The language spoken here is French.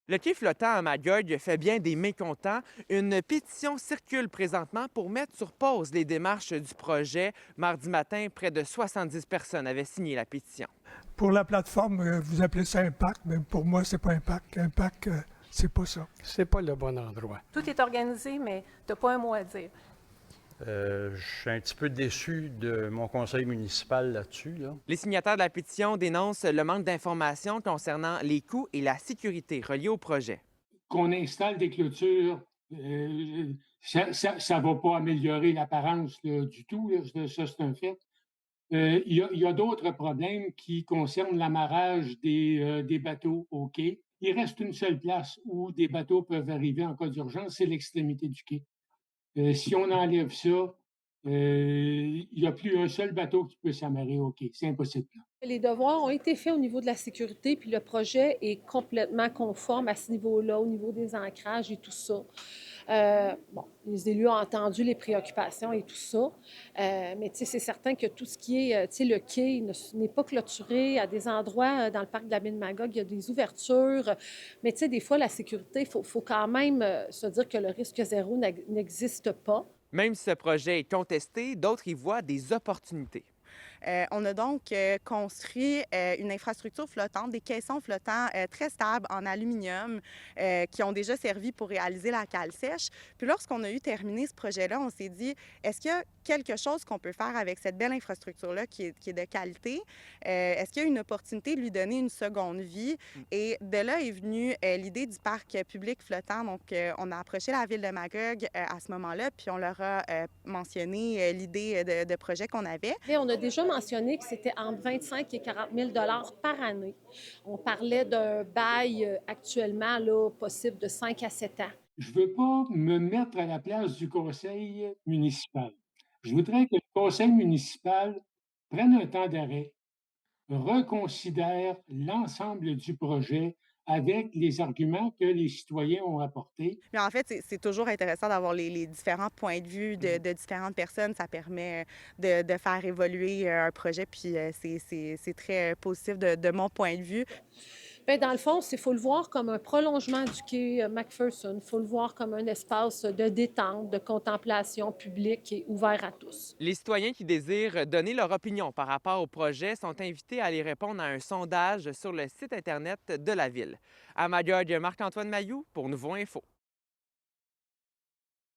Le quai flottant à Magog fait bien des mécontents. Une pétition circule présentement pour mettre sur pause les démarches du projet. Mardi matin, près de 70 personnes avaient signé la pétition. Pour la plateforme, vous appelez ça impact, mais pour moi, c'est pas impact. Impact, c'est pas ça. C'est pas le bon endroit. Tout est organisé, mais tu n'as pas un mot à dire. Je suis un petit peu déçu de mon conseil municipal là-dessus. Les signataires de la pétition dénoncent le manque d'informations concernant les coûts et la sécurité reliés au projet. Qu'on installe des clôtures, ça ne va pas améliorer l'apparence du tout. Là, ça, c'est un fait. Il y a d'autres problèmes qui concernent l'amarrage des bateaux au quai. Il reste une seule place où des bateaux peuvent arriver en cas d'urgence, c'est l'extrémité du quai. Si on enlève ça, il n'y a plus un seul bateau qui peut s'amarrer au quai. C'est impossible. Les devoirs ont été faits au niveau de la sécurité, puis le projet est complètement conforme à ce niveau-là, au niveau des ancrages et tout ça. Les élus ont entendu les préoccupations et tout ça, mais c'est certain que tout ce qui est, le quai n'est pas clôturé. À des endroits dans le parc de la baie de Magog, il y a des ouvertures, mais des fois, la sécurité, il faut quand même se dire que le risque zéro n'existe pas. Même si ce projet est contesté, d'autres y voient des opportunités. On a donc construit une infrastructure flottante, des caissons flottants très stables en aluminium qui ont déjà servi pour réaliser la cale sèche. Puis lorsqu'on a eu terminé ce projet-là, on s'est dit, est-ce qu'il y a quelque chose qu'on peut faire avec cette belle infrastructure-là qui est de qualité? Est-ce qu'il y a une opportunité de lui donner une seconde vie? Et de là est venue l'idée du parc public flottant. Donc, on a approché la ville de Magog à ce moment-là, puis on leur a mentionné l'idée de projet qu'on avait. Et on a déjà mentionné que c'était entre 25 et 40 000 par année. On parlait d'un bail actuellement là, possible de 5 à 7 ans. Je ne veux pas me mettre à la place du conseil municipal. Je voudrais que le conseil municipal prenne un temps d'arrêt, reconsidère l'ensemble du projet avec les arguments que les citoyens ont apportés. Mais en fait, c'est toujours intéressant d'avoir les différents points de vue de différentes personnes. Ça permet de faire évoluer un projet, puis c'est très positif de mon point de vue. Bien, dans le fond, il faut le voir comme un prolongement du quai McPherson. Il faut le voir comme un espace de détente, de contemplation publique et ouvert à tous. Les citoyens qui désirent donner leur opinion par rapport au projet sont invités à aller répondre à un sondage sur le site Internet de la Ville. À Magog, Marc-Antoine Mailloux pour Nouveau Info.